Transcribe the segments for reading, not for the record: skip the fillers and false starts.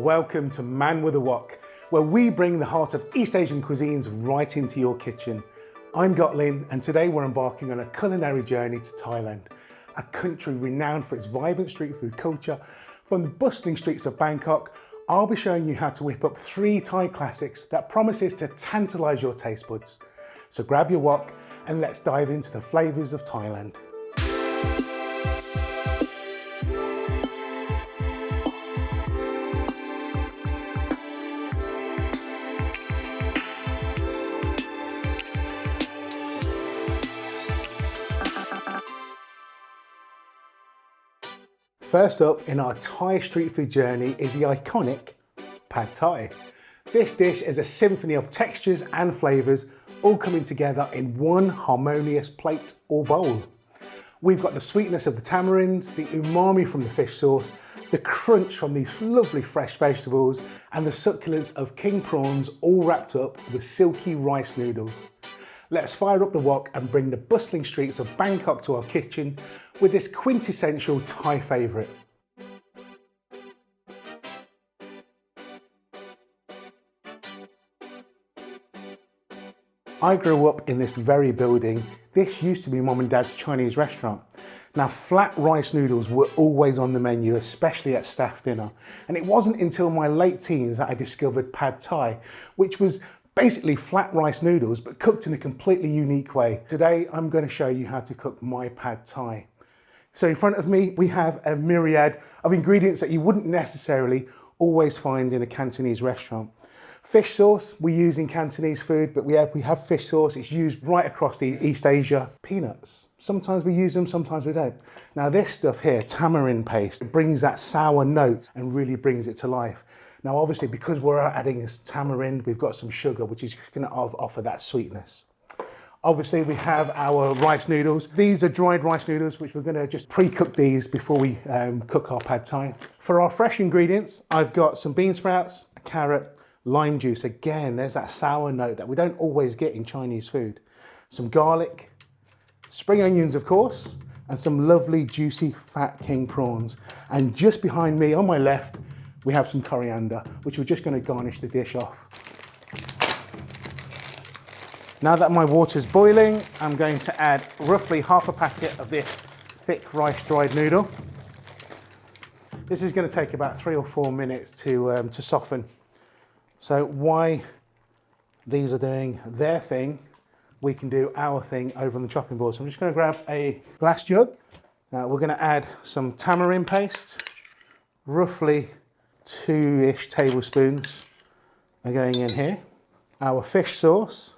welcome to Man with a Wok, where we bring the heart of East Asian cuisines right into your kitchen. I'm Kwoklyn, and today we're embarking on a culinary journey to Thailand, a country renowned for its vibrant street food culture. From the bustling streets of Bangkok, I'll be showing you how to whip up 3 Thai classics that promises to tantalise your taste buds. So grab your wok and let's dive into the flavours of Thailand. First up in our Thai street food journey is the iconic Pad Thai. This dish is a symphony of textures and flavours all coming together in one harmonious plate or bowl. We've got the sweetness of the tamarind, the umami from the fish sauce, the crunch from these lovely fresh vegetables, and the succulence of king prawns all wrapped up with silky rice noodles. Let's fire up the wok and bring the bustling streets of Bangkok to our kitchen with this quintessential Thai favourite. I grew up in this very building. This used to be Mum and Dad's Chinese restaurant. Now, flat rice noodles were always on the menu, especially at staff dinner. And it wasn't until my late teens that I discovered Pad Thai, which was basically flat rice noodles, but cooked in a completely unique way. Today, I'm going to show you how to cook my Pad Thai. So in front of me, we have a myriad of ingredients that you wouldn't necessarily always find in a Cantonese restaurant. Fish sauce we use in Cantonese food, but we have fish sauce. It's used right across the East Asia. Peanuts. Sometimes we use them, sometimes we don't. Now this stuff here, tamarind paste, it brings that sour note and really brings it to life. Now obviously, because we're adding this tamarind, we've got some sugar, which is going to offer that sweetness. Obviously we have our rice noodles. These are dried rice noodles, which we're going to just pre-cook these before we cook our Pad Thai. For our fresh ingredients, I've got some bean sprouts, a carrot, lime juice. Again, there's that sour note that we don't always get in Chinese food. Some garlic, spring onions of course, and some lovely juicy fat king prawns. And just behind me on my left, we have some coriander, which we're just going to garnish the dish off. Now that my water's boiling, I'm going to add roughly half a packet of this thick rice dried noodle. This is going to take about 3 or 4 minutes to soften. So while these are doing their thing, we can do our thing over on the chopping board. So I'm just going to grab a glass jug. Now we're going to add some tamarind paste, roughly 2-ish tablespoons are going in here. Our fish sauce,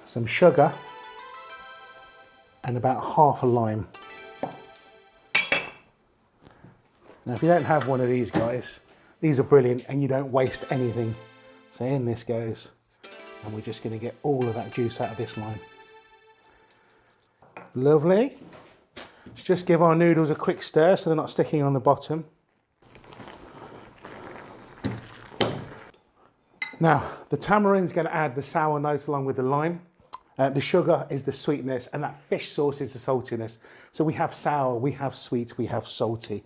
some sugar, and about half a lime. Now if you don't have one of these guys, these are brilliant and you don't waste anything. So in this goes, and we're just going to get all of that juice out of this lime. Lovely. Let's just give our noodles a quick stir so they're not sticking on the bottom. Now, the tamarind's going to add the sour note along with the lime. The sugar is the sweetness, and that fish sauce is the saltiness. So we have sour, we have sweet, we have salty.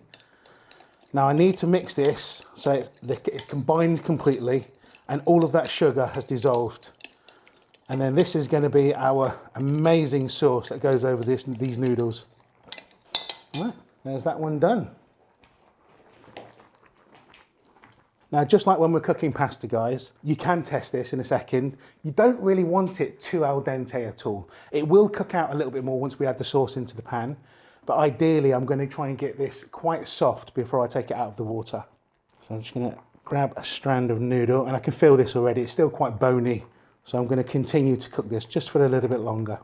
Now I need to mix this so it's combined completely and all of that sugar has dissolved. And then this is going to be our amazing sauce that goes over these noodles. All right, there's that one done. Now, just like when we're cooking pasta, guys, you can test this in a second. You don't really want it too al dente at all. It will cook out a little bit more once we add the sauce into the pan, but ideally I'm going to try and get this quite soft before I take it out of the water. So I'm just going to grab a strand of noodle, and I can feel this already. It's still quite bony, so I'm going to continue to cook this just for a little bit longer.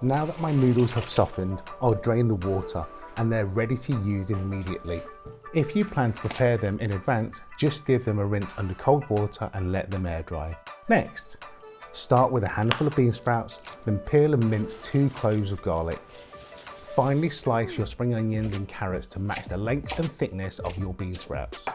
Now that my noodles have softened, I'll drain the water and they're ready to use immediately. If you plan to prepare them in advance, just give them a rinse under cold water and let them air dry. Next, start with a handful of bean sprouts, then peel and mince 2 cloves of garlic. Finally slice your spring onions and carrots to match the length and thickness of your bean sprouts.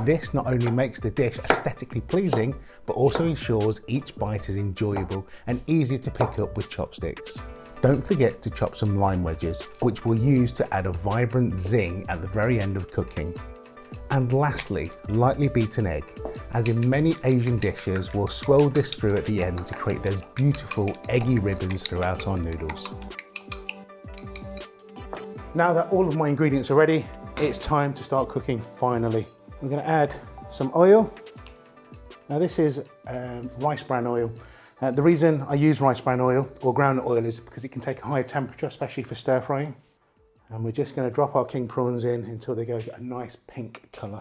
This not only makes the dish aesthetically pleasing, but also ensures each bite is enjoyable and easy to pick up with chopsticks. Don't forget to chop some lime wedges, which we'll use to add a vibrant zing at the very end of cooking. And lastly, lightly beaten egg. As in many Asian dishes, we'll swirl this through at the end to create those beautiful eggy ribbons throughout our noodles. Now that all of my ingredients are ready, it's time to start cooking finally. I'm going to add some oil. Now this is rice bran oil. The reason I use rice bran oil or groundnut oil is because it can take a higher temperature, especially for stir frying. And we're just going to drop our king prawns in until they go a nice pink colour.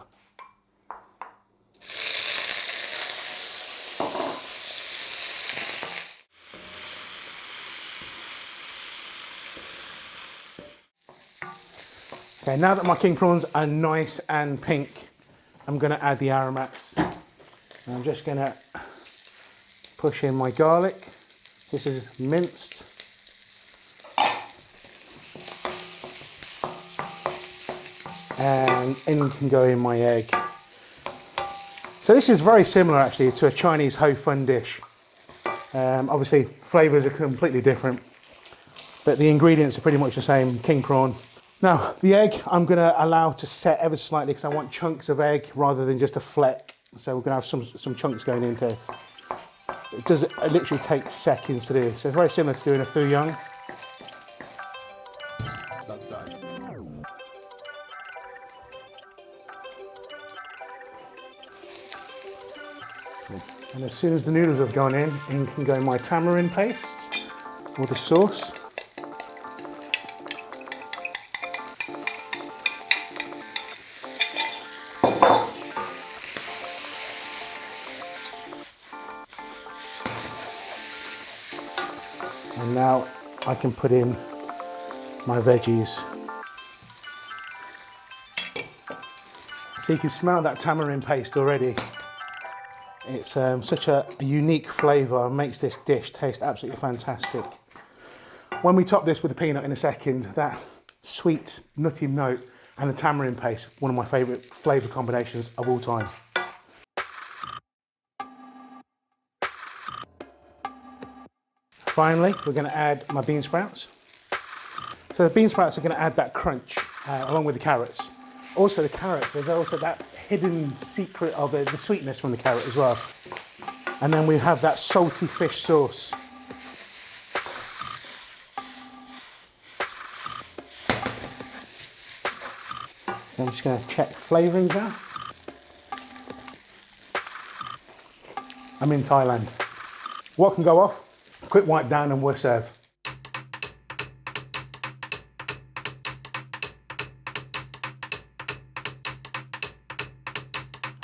Okay, now that my king prawns are nice and pink, I'm going to add the aromats. And I'm just going to push in my garlic. This is minced. And in can go in my egg. So this is very similar actually to a Chinese ho fun dish. Obviously flavours are completely different, but the ingredients are pretty much the same, king prawn. Now the egg I'm going to allow to set ever so slightly because I want chunks of egg rather than just a fleck. So we're going to have some chunks going into it. It does literally take seconds to do. So it's very similar to doing a foo young. And as soon as the noodles have gone in can go my tamarind paste or the sauce. And now I can put in my veggies. So you can smell that tamarind paste already. It's such a unique flavour and makes this dish taste absolutely fantastic. When we top this with a peanut in a second, that sweet, nutty note and the tamarind paste, one of my favourite flavour combinations of all time. Finally, we're going to add my bean sprouts. So the bean sprouts are going to add that crunch along with the carrots. Also the carrots, there's also that hidden secret of the sweetness from the carrot as well. And then we have that salty fish sauce. I'm just going to check flavourings now. I'm in Thailand. What can go off? Quick wipe down and we'll serve.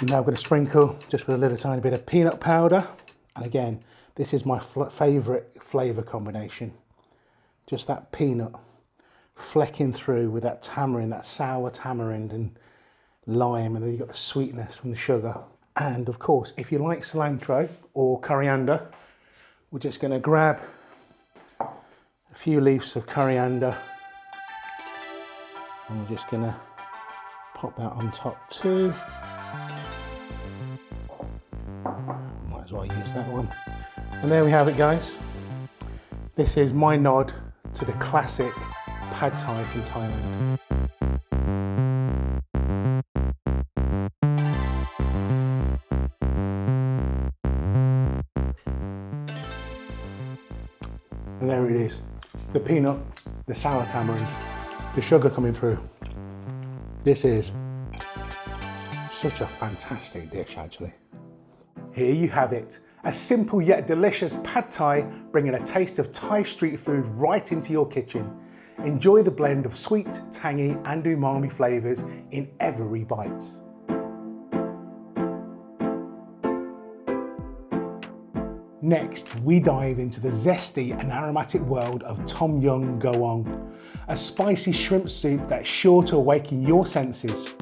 I'm now going to sprinkle just with a little tiny bit of peanut powder. And again, this is my favourite flavour combination. Just that peanut flecking through with that tamarind, that sour tamarind and lime, and then you've got the sweetness from the sugar. And of course, if you like cilantro or coriander, we're just going to grab a few leaves of coriander and we're just going to pop that on top too. Might as well use that one. And there we have it, guys. This is my nod to the classic pad thai from Thailand. And there it is. The peanut, the sour tamarind, the sugar coming through. This is such a fantastic dish, actually. Here you have it. A simple yet delicious pad thai, bringing a taste of Thai street food right into your kitchen. Enjoy the blend of sweet, tangy and umami flavours in every bite. Next, we dive into the zesty and aromatic world of Tom Yum Goong, a spicy shrimp soup that's sure to awaken your senses.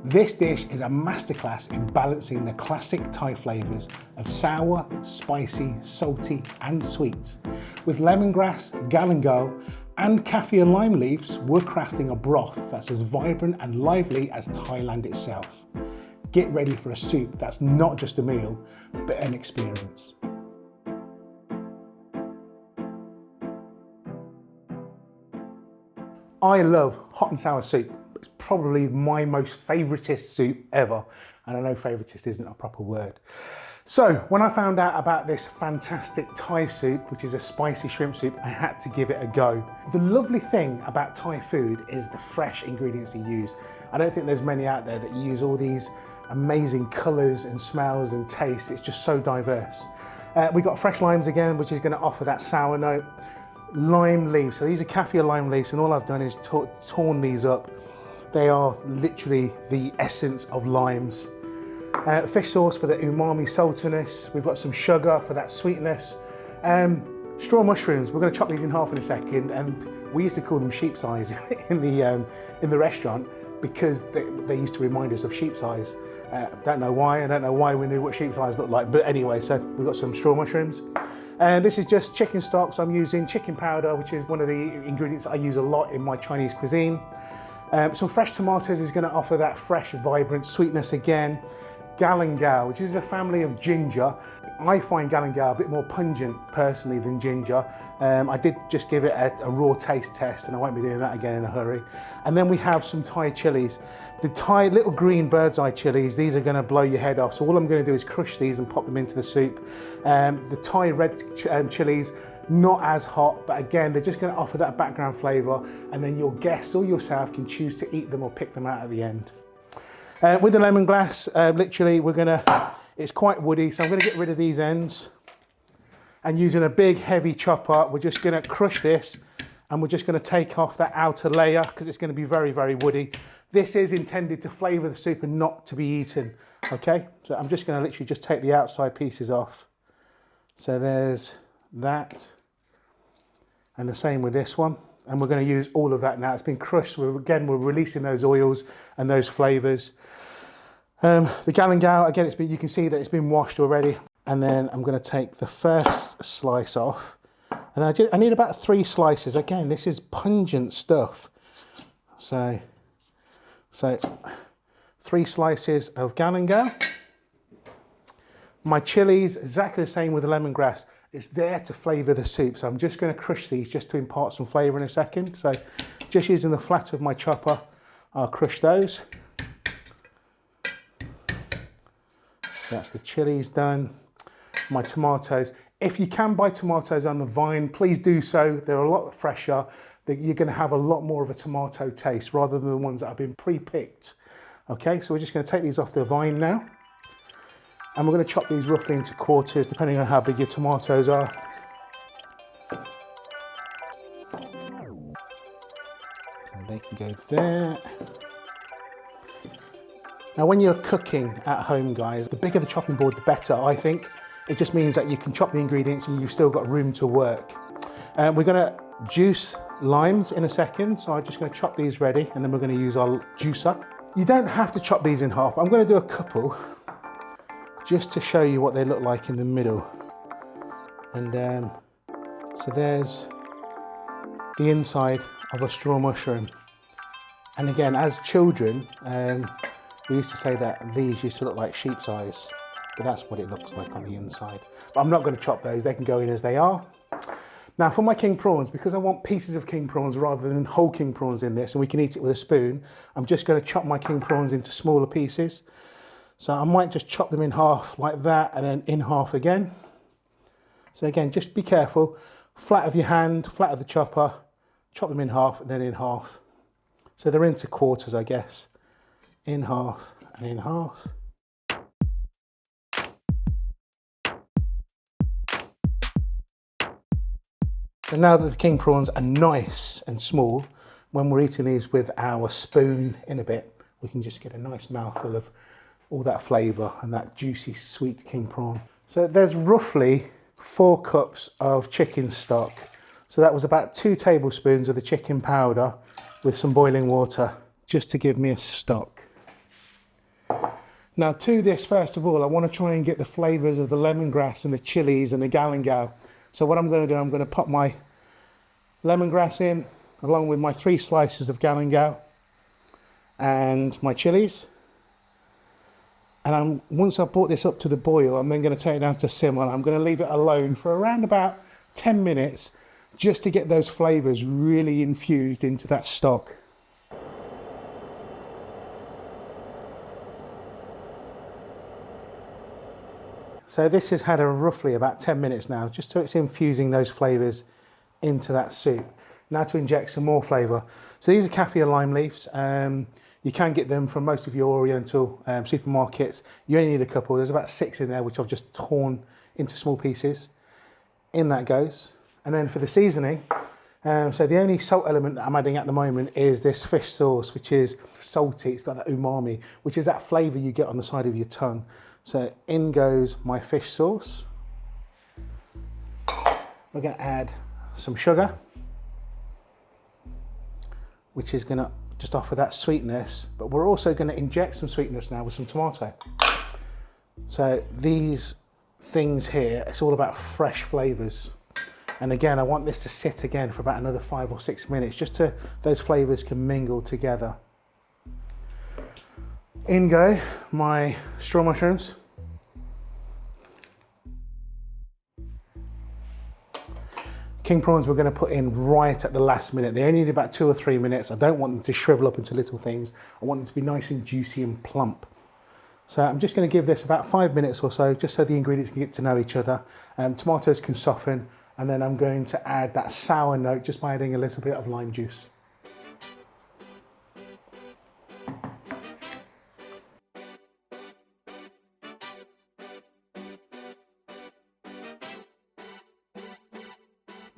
This dish is a masterclass in balancing the classic Thai flavours of sour, spicy, salty and sweet. With lemongrass, galangal and kaffir lime leaves, we're crafting a broth that's as vibrant and lively as Thailand itself. Get ready for a soup that's not just a meal, but an experience. I love hot and sour soup. It's probably my most favoritist soup ever. And I know favoritist isn't a proper word. So when I found out about this fantastic Thai soup, which is a spicy shrimp soup, I had to give it a go. The lovely thing about Thai food is the fresh ingredients you use. I don't think there's many out there that use all these amazing colours and smells and tastes. It's just so diverse. We've got fresh limes again, which is going to offer that sour note. Lime leaves, so these are kaffir lime leaves, and all I've done is torn these up. They are literally the essence of limes. Fish sauce for the umami saltiness. We've got some sugar for that sweetness. Straw mushrooms, we're going to chop these in half in a second, and we used to call them sheep's eyes in the restaurant because they used to remind us of sheep's eyes. Don't know why, I don't know why we knew what sheep's eyes looked like, but anyway, so we've got some straw mushrooms. And this is just chicken stock, so I'm using chicken powder, which is one of the ingredients I use a lot in my Chinese cuisine. Some fresh tomatoes is going to offer that fresh, vibrant sweetness again. Galangal, which is a family of ginger. I find galangal a bit more pungent personally than ginger. I did just give it a raw taste test, and I won't be doing that again in a hurry. And then we have some Thai chilies. The Thai little green bird's eye chilies, these are going to blow your head off. So all I'm going to do is crush these and pop them into the soup. The Thai red chilies, not as hot, but again, they're just going to offer that background flavour, and then your guests or yourself can choose to eat them or pick them out at the end. With the lemongrass, literally it's quite woody, so I'm going to get rid of these ends. And using a big heavy chopper, we're just going to crush this, and we're just going to take off that outer layer because it's going to be very, very woody. This is intended to flavour the soup and not to be eaten, okay? So I'm just going to literally just take the outside pieces off. So there's that, and the same with this one. And we're going to use all of that now. It's been crushed. We're releasing those oils and those flavours. The galangal, again, you can see that it's been washed already. And then I'm going to take the first slice off. And I need about 3 slices. Again, this is pungent stuff. So 3 slices of galangal. My chilies, exactly the same with the lemongrass. It's there to flavour the soup. So I'm just going to crush these just to impart some flavour in a second. So just using the flat of my chopper, I'll crush those. So that's the chilies done. My tomatoes. If you can buy tomatoes on the vine, please do so. They're a lot fresher. You're going to have a lot more of a tomato taste rather than the ones that have been pre-picked. Okay, so we're just going to take these off the vine now. And we're going to chop these roughly into quarters, depending on how big your tomatoes are. So they can go there. Now, when you're cooking at home, guys, the bigger the chopping board, the better, I think. It just means that you can chop the ingredients and you've still got room to work. We're going to juice limes in a second, so I'm just going to chop these ready, and then we're going to use our juicer. You don't have to chop these in half. I'm going to do a couple, just to show you what they look like in the middle. And so there's the inside of a straw mushroom. And again, as children, we used to say that these used to look like sheep's eyes, but that's what it looks like on the inside. But I'm not going to chop those, they can go in as they are. Now for my king prawns, because I want pieces of king prawns rather than whole king prawns in this, and we can eat it with a spoon, I'm just going to chop my king prawns into smaller pieces. So I might just chop them in half like that, and then in half again. So again, just be careful. Flat of your hand, flat of the chopper, chop them in half and then in half. So they're into quarters, I guess. In half and in half. So now that the king prawns are nice and small, when we're eating these with our spoon in a bit, we can just get a nice mouthful of all that flavour and that juicy, sweet king prawn. So there's roughly 4 cups of chicken stock. So that was about 2 tablespoons of the chicken powder with some boiling water, just to give me a stock. Now to this, first of all, I want to try and get the flavours of the lemongrass and the chilies and the galangal. So what I'm going to do, I'm going to pop my lemongrass in, along with my 3 slices of galangal and my chilies. And once I've brought this up to the boil, I'm then going to take it down to simmer, and I'm going to leave it alone for around about 10 minutes just to get those flavours really infused into that stock. So this has had a roughly about 10 minutes now, just so it's infusing those flavours into that soup. Now to inject some more flavour. So these are kaffir lime leaves. You can get them from most of your Oriental supermarkets. You only need a couple. There's about 6 in there, which I've just torn into small pieces. In that goes. And then for the seasoning, so the only salt element that I'm adding at the moment is this fish sauce, which is salty. It's got that umami, which is that flavour you get on the side of your tongue. So in goes my fish sauce. We're going to add some sugar, which is going to just offer that sweetness, but we're also going to inject some sweetness now with some tomato. So these things here, it's all about fresh flavours. And again, I want this to sit again for about another 5 or 6 minutes, just to those flavours can mingle together. In go my straw mushrooms. King prawns we're going to put in right at the last minute. They only need about 2 or 3 minutes. I don't want them to shrivel up into little things. I want them to be nice and juicy and plump. So I'm just going to give this about 5 minutes or so, just so the ingredients can get to know each other. Tomatoes can soften, and then I'm going to add that sour note just by adding a little bit of lime juice.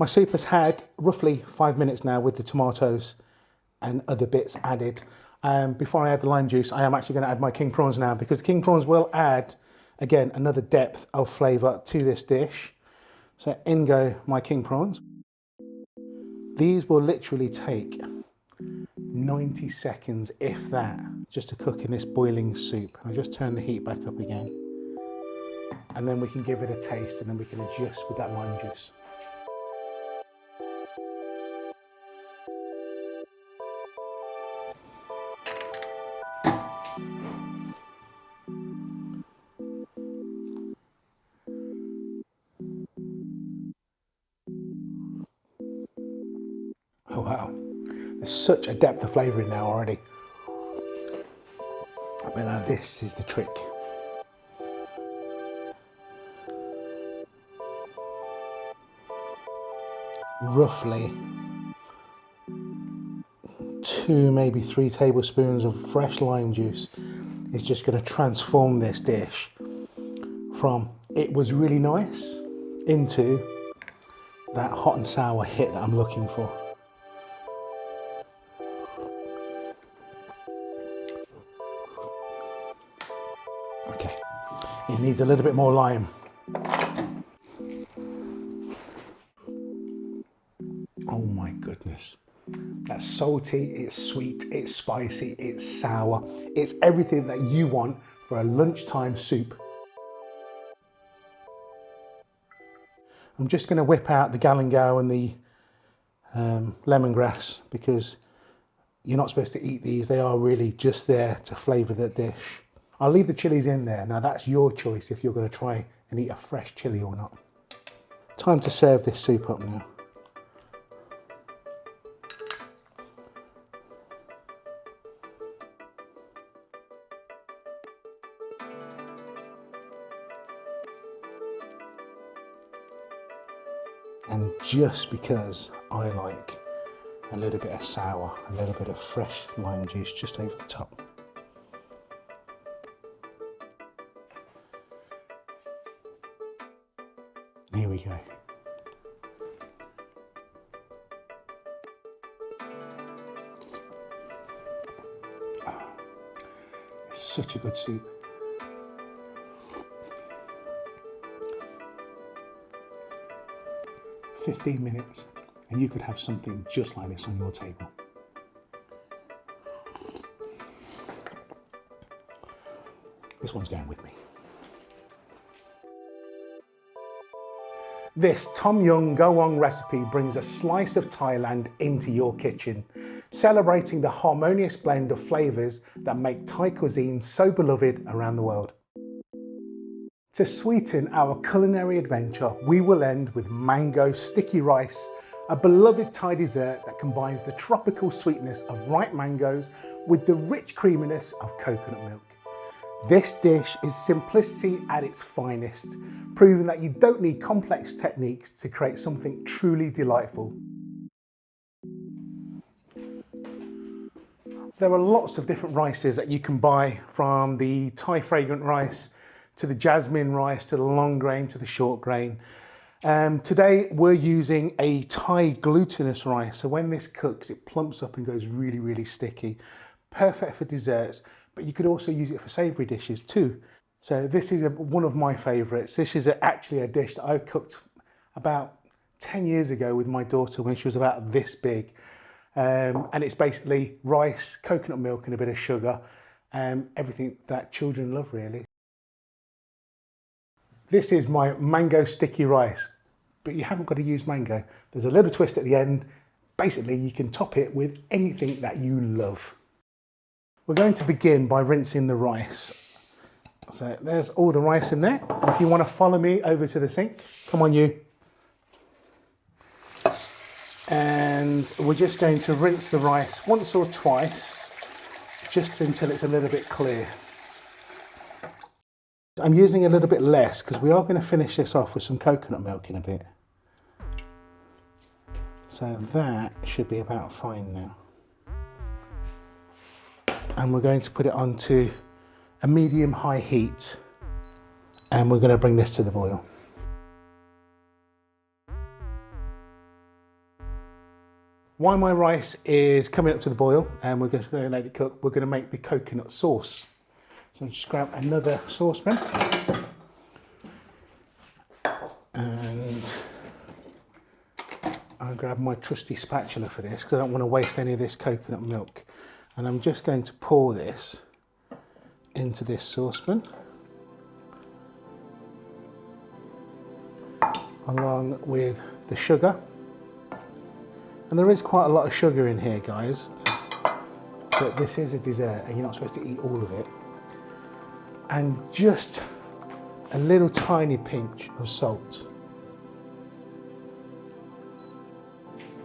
My soup has had roughly 5 minutes now with the tomatoes and other bits added. Before I add the lime juice, I am actually going to add my king prawns now, because king prawns will add, again, another depth of flavour to this dish. So in go my king prawns. These will literally take 90 seconds, if that, just to cook in this boiling soup. I'll just turn the heat back up again. And then we can give it a taste, and then we can adjust with that lime juice. Oh wow, there's such a depth of flavour in now already. But now this is the trick. Roughly 2, maybe 3 tablespoons of fresh lime juice is just going to transform this dish from it was really nice into that hot and sour hit that I'm looking for. Okay, it needs a little bit more lime. Oh my goodness. That's salty, it's sweet, it's spicy, it's sour. It's everything that you want for a lunchtime soup. I'm just going to whip out the galangal and the lemongrass, because you're not supposed to eat these. They are really just there to flavour the dish. I'll leave the chilies in there. Now that's your choice if you're going to try and eat a fresh chili or not. Time to serve this soup up now. And just because I like a little bit of sour, a little bit of fresh lime juice just over the top. Here we go. Oh, it's such a good soup. "15 minutes and you could have something just like this on your table." This one's going with me. This Tom Yum Goong recipe brings a slice of Thailand into your kitchen, celebrating the harmonious blend of flavours that make Thai cuisine so beloved around the world. To sweeten our culinary adventure, we will end with mango sticky rice a beloved Thai dessert that combines the tropical sweetness of ripe mangoes with the rich creaminess of coconut milk. This dish is simplicity at its finest, proving that you don't need complex techniques to create something truly delightful. There are lots of different rices that you can buy, from the Thai fragrant rice to the jasmine rice to the long grain to the short grain. Today we're using a Thai glutinous rice, so when this cooks it plumps up and goes really, really sticky. Perfect for desserts, but you could also use it for savoury dishes too. So this is one of my favourites. This is actually a dish that I cooked about 10 years ago with my daughter when she was about this big. And it's basically rice, coconut milk and a bit of sugar, everything that children love really. This is my mango sticky rice, but you haven't got to use mango. There's a little twist at the end. Basically, you can top it with anything that you love. We're going to begin by rinsing the rice. So there's all the rice in there. And if you want to follow me over to the sink, come on you. And we're just going to rinse the rice once or twice, just until it's a little bit clear. I'm using a little bit less because we are going to finish this off with some coconut milk in a bit. So that should be about fine now. And we're going to put it onto a medium-high heat, and we're going to bring this to the boil. While my rice is coming up to the boil and we're just going to let it cook, we're going to make the coconut sauce. So I'll just grab another saucepan and I'll grab my trusty spatula for this because I don't want to waste any of this coconut milk. And I'm just going to pour this into this saucepan along with the sugar. And there is quite a lot of sugar in here, guys, but this is a dessert and you're not supposed to eat all of it. And just a little tiny pinch of salt.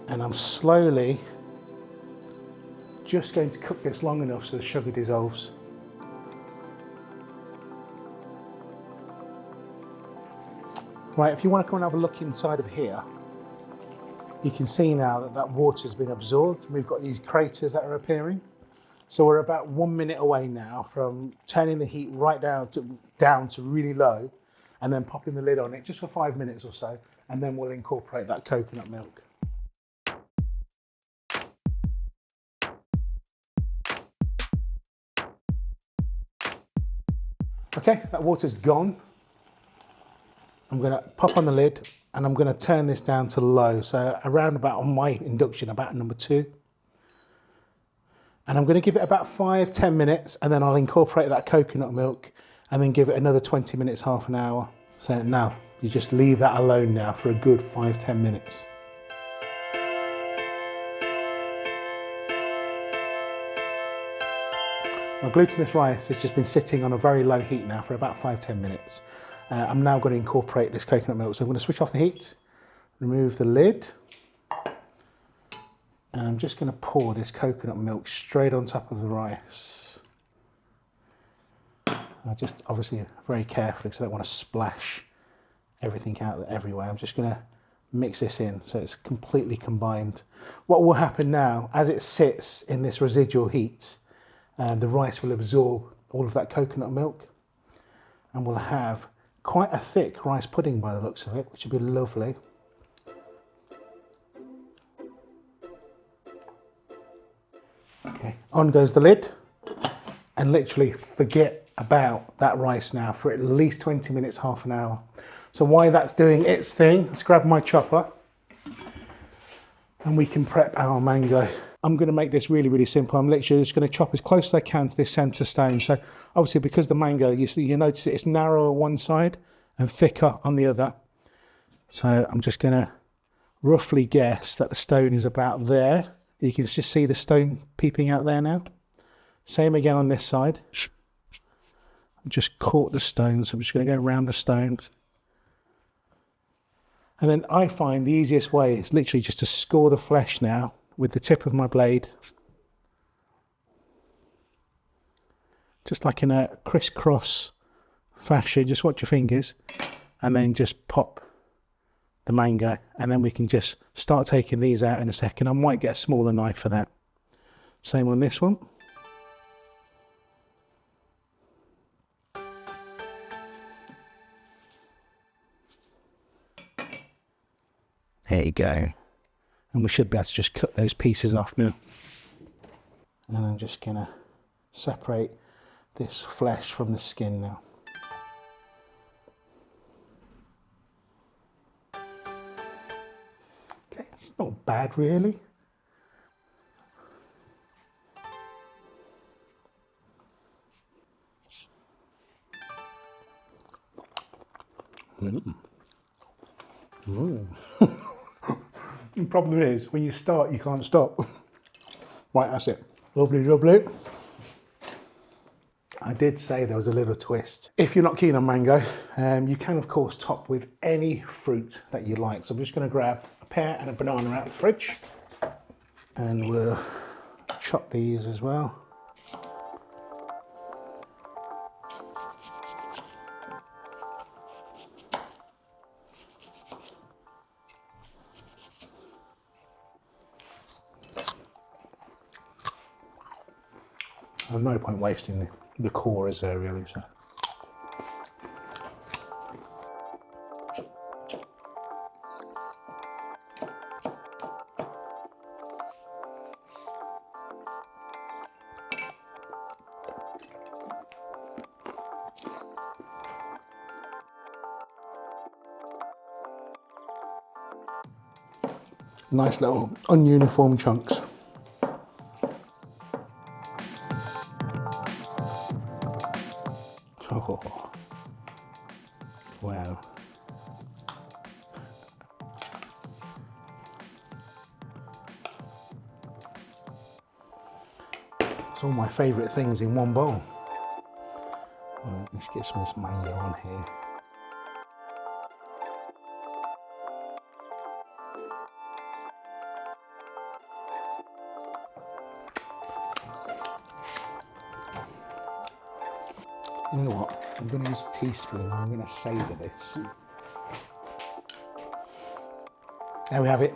And I'm slowly just going to cook this long enough so the sugar dissolves. Right, if you want to come and have a look inside of here, you can see now that that water has been absorbed. We've got these craters that are appearing. So we're about 1 minute away now from turning the heat right down to really low and then popping the lid on it just for 5 minutes or so. And then we'll incorporate that coconut milk. Okay, that water's gone. I'm going to pop on the lid and I'm going to turn this down to low. So around about, on my induction, about number 2. And I'm going to give it about 5-10 minutes and then I'll incorporate that coconut milk and then give it another 20 minutes, half an hour. So now you just leave that alone now for a good 5-10 minutes. My glutinous rice has just been sitting on a very low heat now for about 5-10 minutes. I'm now going to incorporate this coconut milk. So I'm going to switch off the heat, remove the lid. And I'm just going to pour this coconut milk straight on top of the rice. I just obviously very carefully because I don't want to splash everything out everywhere. I'm just going to mix this in so it's completely combined. What will happen now, as it sits in this residual heat, the rice will absorb all of that coconut milk and we'll have quite a thick rice pudding by the looks of it, which would be lovely. Okay, on goes the lid and literally forget about that rice now for at least 20 minutes, half an hour. So while that's doing its thing, let's grab my chopper and we can prep our mango. I'm going to make this really, really simple. I'm literally just going to chop as close as I can to this centre stone. So obviously because the mango, you notice it's narrower on one side and thicker on the other. So I'm just going to roughly guess that the stone is about there. You can just see the stone peeping out there now. Same again on this side. I just caught the stone, so I'm just going to go around the stones. And then I find the easiest way is literally just to score the flesh now with the tip of my blade. Just like in a crisscross fashion, just watch your fingers, and then just pop the mango, and then we can just start taking these out in a second. I might get a smaller knife for that. Same on this one. There you go. And we should be able to just cut those pieces off now. And I'm just gonna separate this flesh from the skin now. Okay, it's not bad really. The problem is, when you start, you can't stop. Right, that's it. Lovely, lovely. I did say there was a little twist. If you're not keen on mango, you can of course top with any fruit that you like. So I'm just going to grab a pear and a banana out of the fridge, and we'll chop these as well. There's no point wasting the core, is there really? So. Nice little ununiform chunks. Oh, wow. It's all my favourite things in one bowl. Right, let's get some of this mango on here. You know what? I'm going to use a teaspoon. I'm going to savour this. There we have it.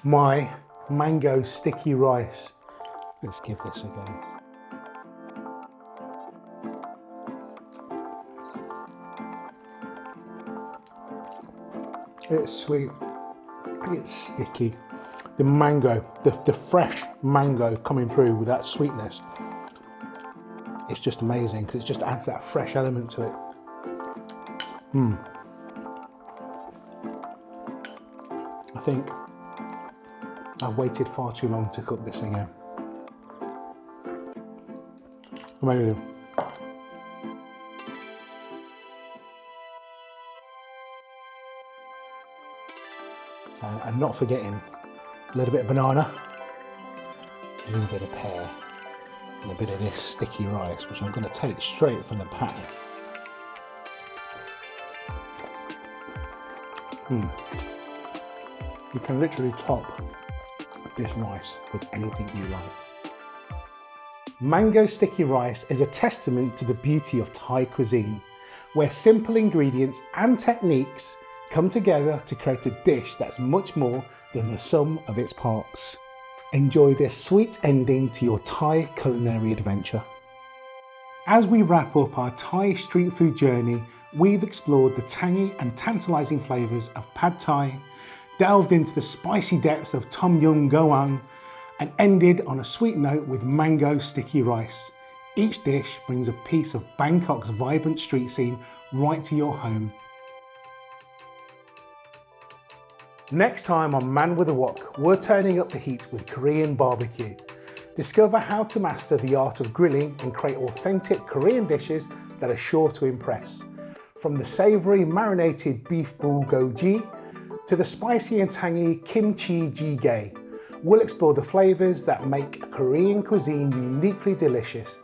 My mango sticky rice. Let's give this a go. It's sweet. It's sticky. The mango, the fresh mango coming through with that sweetness. It's just amazing because it just adds that fresh element to it. I think I've waited far too long to cook this again. Amazing. So, and not forgetting a little bit of banana, a little bit of pear, and a bit of this sticky rice, which I'm going to take straight from the pan. You can literally top this rice with anything you like. Mango sticky rice is a testament to the beauty of Thai cuisine, where simple ingredients and techniques come together to create a dish that's much more than the sum of its parts. Enjoy this sweet ending to your Thai culinary adventure. As we wrap up our Thai street food journey, we've explored the tangy and tantalising flavours of Pad Thai, delved into the spicy depths of Tom Yum Goong, and ended on a sweet note with mango sticky rice. Each dish brings a piece of Bangkok's vibrant street scene right to your home. Next time on Man with a Wok, we're turning up the heat with Korean barbecue. Discover how to master the art of grilling and create authentic Korean dishes that are sure to impress. From the savoury marinated beef bulgogi to the spicy and tangy kimchi jjigae, we'll explore the flavours that make Korean cuisine uniquely delicious.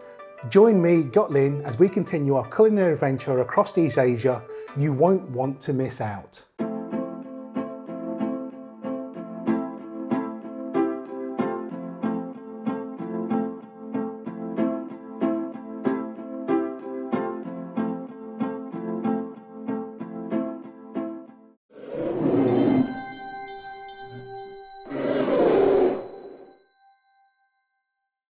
Join me, Kwoklyn, as we continue our culinary adventure across East Asia. You won't want to miss out.